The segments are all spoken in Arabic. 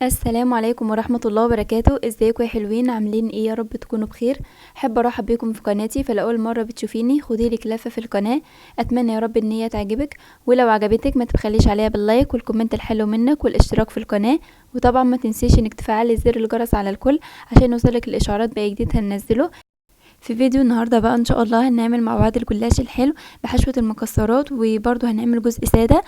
السلام عليكم ورحمة الله وبركاته. ازيكم يا حلوين؟ عاملين ايه؟ يا رب تكونوا بخير. حابة ارحب بيكم في قناتي، فلأول مرة بتشوفيني خديلك لفة في القناة. اتمنى يا رب ان هي تعجبك، ولو عجبتك ما تبخليش عليها باللايك والكومنت الحلو منك والاشتراك في القناة. وطبعا ما تنسيش انك تفعلي زر الجرس على الكل عشان يوصلك الاشعارات باي جديد هننزله. في فيديو النهارده بقى ان شاء الله هنعمل مع بعض الجلاش الحلو بحشوه المكسرات، وبرده هنعمل جزء ساده.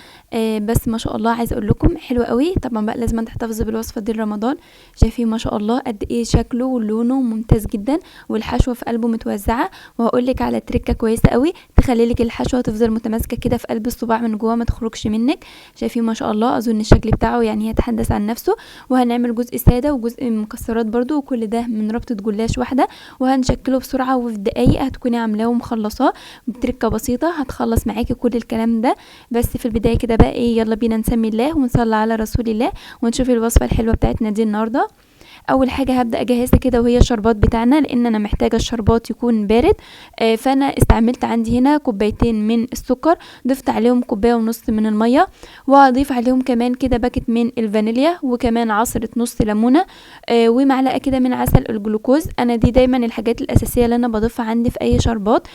بس ما شاء الله عايزه اقول لكم حلو قوي. طبعا بقى لازم تحتفظوا بالوصفه دي رمضان. شايفين ما شاء الله قد ايه شكله ولونه ممتاز جدا، والحشوه في قلبه متوزعه. وهقول لك على تريكه كويسه قوي تخلي لك الحشوه تفضل متماسكه كده في قلب الصباع من جوه، ما تخرجش منك. شايفين ما شاء الله، اظن الشكل بتاعه يعني يتحدث عن نفسه. وهنعمل جزء ساده وجزء مكسرات برده، وكل ده من ربطه جلاش واحده. وهنشكله بسرعه وفي دقايق هتكوني عاملاه ومخلصاه بتركه بسيطه هتخلص معاكي كل الكلام ده. بس في البدايه كده بقى ايه، يلا بينا نسمي الله ونصلي على رسول الله ونشوف الوصفه الحلوه بتاعتنا دي النهارده. اول حاجه هبدا اجهزها كده وهي الشربات بتاعنا، لان انا محتاجه الشربات يكون بارد. فانا استعملت عندي هنا كوبايتين من السكر، ضفت عليهم كوبايه ونص من الميه، واضيف عليهم كمان كده باكت من الفانيليا، وكمان عصره نص ليمونه، ومعلقه كده من عسل الجلوكوز. انا دي دايما الحاجات الاساسيه اللي انا بضيفها عندي في اي شربات،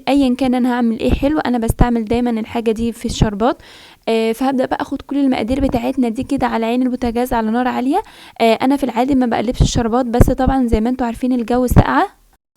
ايا كان انا هعمل ايه حلو انا بستعمل دايما الحاجه دي في الشربات. فهبدا بقى اخد كل المقادير بتاعتنا دي كده على عين البوتاجاز على نار عاليه. انا في العادي ما بقلبش الشربات، بس طبعا زي ما انتوا عارفين الجو ساقعه،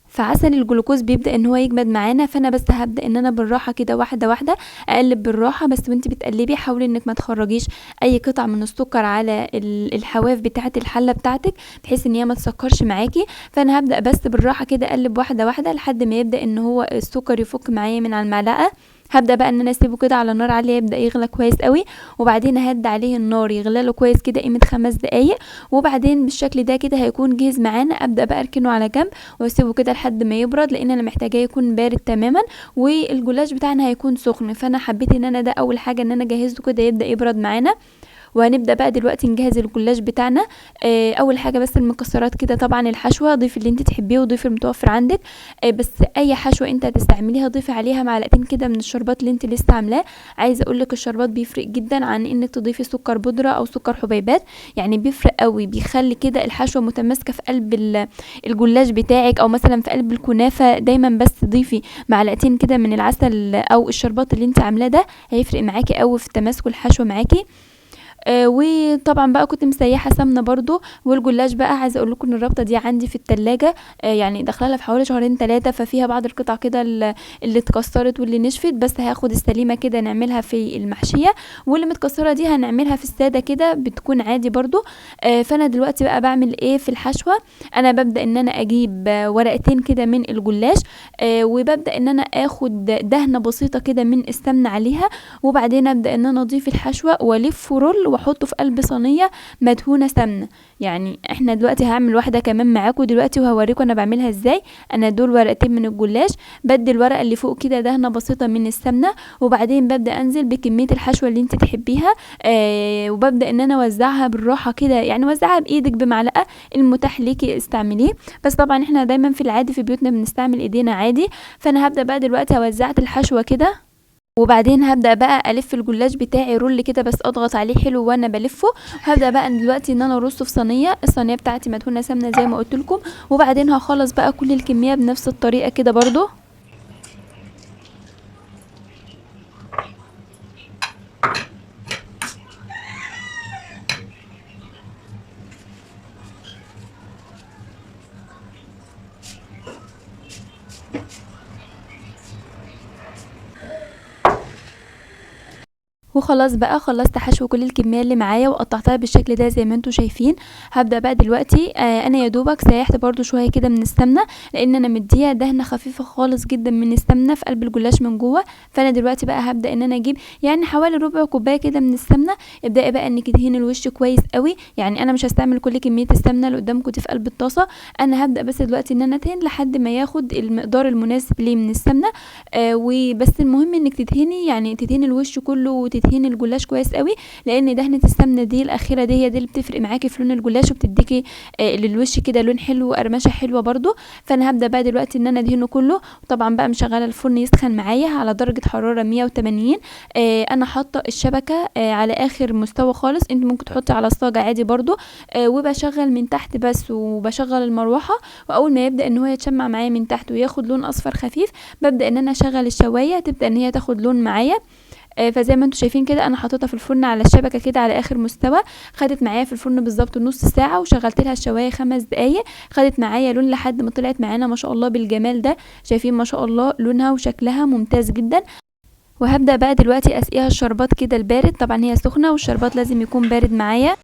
فعسل الجلوكوز بيبدا ان هو يجمد معانا. فانا بس هبدا ان انا بالراحه كده واحده واحده اقلب بالراحه. بس وانت بتقلبي حاولي انك ما تخرجيش اي قطع من السكر على الحواف بتاعه الحله بتاعتك، بحيث ان هي ما تسكرش معاكي. فانا هبدا بس بالراحه كده اقلب واحده واحده لحد ما يبدا ان هو السكر يفك معايا من على المعلقه. هبدا بقى ان انا اسيبه كده على نار عاليه يبدا يغلى كويس قوي، وبعدين اهدي عليه النار يغلى له كويس كده قيمه 5 دقايق. وبعدين بالشكل ده كده هيكون جاهز معانا. ابدا بقى اركنه على جنب واسيبه كده لحد ما يبرد، لان انا محتاجاه يكون بارد تماما، والجلاش بتاعنا هيكون سخن. فانا حبيت ان انا ده اول حاجه ان انا جهزته كده يبدا يبرد معانا. وهنبدا بقى دلوقتي نجهز الجلاش بتاعنا. اول حاجه بس المكسرات كده، طبعا الحشوه ضيفي اللي انت تحبيه وضيفي المتوفر عندك. بس اي حشوه انت هتستعمليها ضيفي عليها معلقتين كده من الشربات اللي انت لسه عاملاه. عايزه اقول لك الشربات بيفرق جدا عن انك تضيفي سكر بودره او سكر حبيبات، يعني بيفرق قوي، بيخلي كده الحشوه متماسكه في قلب الجلاش بتاعك، او مثلا في قلب الكنافه. دايما بس ضيفي معلقتين كده من العسل او الشربات اللي انت عاملاه، ده هيفرق معاكي قوي في تماسك الحشوه معاكي. وطبعا بقى كنت مسيحه سمنه برضو. والجلاش بقى عايزه اقول لكم ان الرابطه دي عندي في التلاجة، يعني داخله لها في حوالي شهرين 3، ففيها بعض القطع كده اللي اتكسرت واللي نشفت. بس هاخد السليمه كده نعملها في المحشيه، واللي متكسره دي هنعملها في الساده كده بتكون عادي برضو. فانا دلوقتي بقى بعمل ايه في الحشوه. انا ببدا ان انا اجيب ورقتين كده من الجلاش، وببدا ان انا اخد دهنه بسيطه كده من السمنه عليها، وبعدين ابدا ان انا اضيف الحشوه والف رول واحطه في قلب صينيه مدهونه سمنه. يعني احنا دلوقتي هعمل واحده كمان معاكم دلوقتي وهوريكم انا بعملها ازاي. انا دول ورقتين من الجلاش، بدي الورقه اللي فوق كده دهنه بسيطه من السمنه، وبعدين ببدا انزل بكميه الحشوه اللي انت تحبيها. وببدا ان انا اوزعها بالراحه كده، يعني وزعها بايدك بمعلقه، المتاح ليكي استعمليه. بس طبعا احنا دايما في العادي في بيوتنا بنستعمل ايدينا عادي. فانا هبدا بقى دلوقتي وزعت الحشوه كده، وبعدين هبدا بقى الف الجلاش بتاعي رول كده، بس اضغط عليه حلو وانا بلفه. هبدا بقى دلوقتي ان انا ارصه في صينيه، الصينيه بتاعتي مدهونه سمنه زي ما قلت لكم. وبعدين هخلص بقى كل الكميه بنفس الطريقه كده برضو. وخلاص بقى خلصت حشو كل الكميه اللي معايا وقطعتها بالشكل ده زي ما انتم شايفين. هبدا بقى دلوقتي انا يا دوبك سيحت برضو شويه كده من السمنه، لان انا مديه دهنه خفيفه خالص جدا من السمنه في قلب الجلاش من جوه. فانا دلوقتي بقى هبدا ان انا اجيب يعني حوالي ربع كوبايه كده من السمنه. ابداي بقى انك تدهني الوش كويس قوي، يعني انا مش هستعمل كل كميه السمنه اللي قدامكم دي في قلب الطاسه. انا هبدا بس دلوقتي ان انا ادهن لحد ما ياخد المقدار المناسب ليه من السمنه. وبس المهم انك تدهني، يعني تدهني الوش كله وتدهني بتهين الجلاش كويس قوي، لان دهنه السمنه دي الاخيره دي هي دي اللي بتفرق معاكي في لون الجلاش وبتديكي للوش كده لون حلو وقرمشه حلوه برده. فانا هبدا بقى دلوقتي ان انا ادهنه كله. وطبعا بقى مشغله الفرن يسخن معايا على درجه حراره 180. انا حاطه الشبكه على اخر مستوى خالص، انت ممكن تحطي على الصاج عادي برده. وبشغل من تحت بس، وبشغل المروحه، واول ما يبدا ان هو يتشمع معايا من تحت وياخد لون اصفر خفيف ببدا ان انا اشغل الشوايه تبدا ان هي تاخد لون معايا. فزي ما انتم شايفين كده انا حطيتها في الفرن على الشبكه كده على اخر مستوى. خدت معايا في الفرن بالظبط نص ساعه، وشغلت لها الشوايه 5 دقايق. خدت معايا لون لحد ما طلعت معانا ما شاء الله بالجمال ده. شايفين ما شاء الله لونها وشكلها ممتاز جدا. وهبدا بقى دلوقتي اسقيها الشربات كده البارد، طبعا هي سخنه والشربات لازم يكون بارد معايا.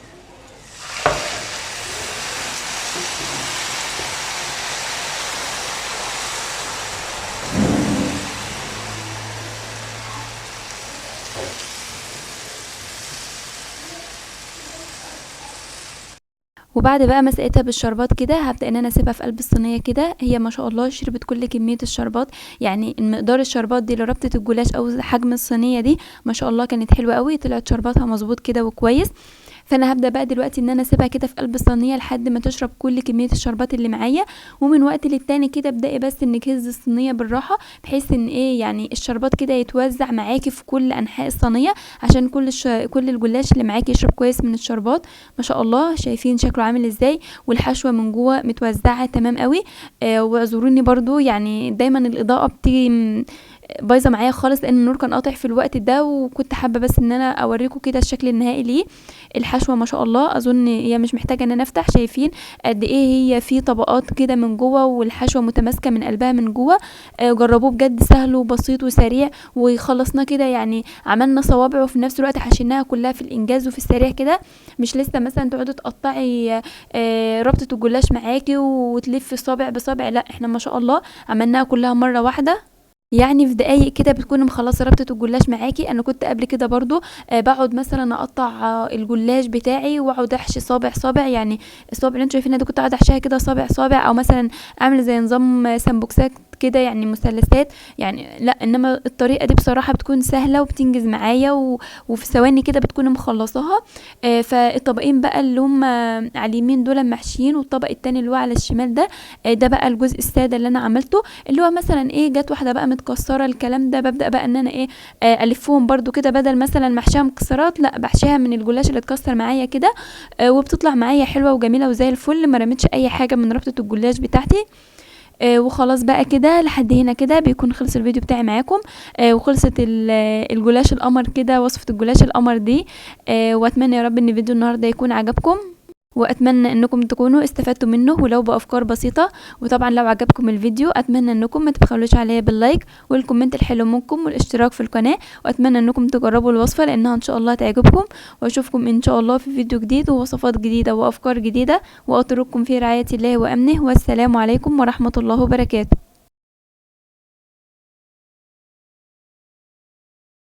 وبعد بقى ما سقيتها بالشربات كده هبدا ان انا اسيبها في قلب الصينيه كده. هي ما شاء الله شربت كل كميه الشربات، يعني مقدار الشربات دي لربطه الجلاش او حجم الصينيه دي ما شاء الله كانت حلوه قوي، طلعت شرباتها مظبوط كده وكويس. فانا هبدا بقى دلوقتي ان انا اسيبها كده في قلب الصينيه لحد ما تشرب كل كميه الشربات اللي معايا. ومن وقت للتاني كده ابداي بس انك هز الصينيه بالراحه، بحيث ان ايه يعني الشربات كده يتوزع معاكي في كل انحاء الصينيه، عشان كل الجلاش اللي معاكي يشرب كويس من الشربات. ما شاء الله شايفين شكله عامل ازاي، والحشوه من جوه متوزعه تمام قوي. واعذروني برضو يعني دايما الاضاءه بتيجي بايظه معايا خالص لان النور كان قاطع في الوقت ده، وكنت حابه بس ان انا اوريكم كده الشكل النهائي ليه. الحشوه ما شاء الله اظن هي مش محتاجه ان انا افتح، شايفين قد ايه هي في طبقات كده من جوه، والحشوه متماسكه من قلبها من جوه. جربوه بجد سهل وبسيط وسريع، وخلصنا كده يعني عملنا صوابع وفي نفس الوقت حشيناها كلها في الانجاز وفي السريع كده. مش لسه مثلا تقعدي تقطعي ربطه الجلاش معاكي وتلفي صابع بصابع، لا احنا ما شاء الله عملناها كلها مره واحده، يعني في دقايق كده بتكوني مخلصه ربطه الجلاش معاكي. انا كنت قبل كده برضو بقعد مثلا اقطع الجلاش بتاعي واقعد احشي صابع صابع، يعني الصابع اللي انتوا شايفينها دي كنت قاعده احشيها كده صابع صابع، او مثلا اعمل زي نظام سمبوكسات كده يعني مثلثات يعني. لا انما الطريقه دي بصراحه بتكون سهله وبتنجز معايا وفي ثواني كده بتكوني مخلصاها. فالطبقين بقى اللي هم على اليمين دول محشيين، والطبق التاني اللي هو على الشمال ده ده بقى الجزء الساده اللي انا عملته، اللي هو مثلا ايه جت واحده بقى متكسره الكلام ده ببدا بقى ان انا ايه الفهم برضو كده، بدل مثلا محشيها مكسرات لا بحشيها من الجلاش اللي اتكسر معايا كده. وبتطلع معايا حلوه وجميله وزي الفل، ما رميتش اي حاجه من ربطه الجلاش بتاعتي. وخلاص بقى كده لحد هنا كده بيكون خلص الفيديو بتاعي معاكم. وخلصت الجلاش القمر كده، وصفة الجلاش القمر دي. واتمنى يا رب ان فيديو النهارده يكون عجبكم، واتمنى انكم تكونوا استفدتوا منه ولو بافكار بسيطه. وطبعا لو عجبكم الفيديو اتمنى انكم ما تبخلوش عليا باللايك والكومنت الحلو منكم والاشتراك في القناه، واتمنى انكم تجربوا الوصفه لانها ان شاء الله تعجبكم. واشوفكم ان شاء الله في فيديو جديد ووصفات جديده وافكار جديده، واترككم في رعايه الله وامنه، والسلام عليكم ورحمه الله وبركاته.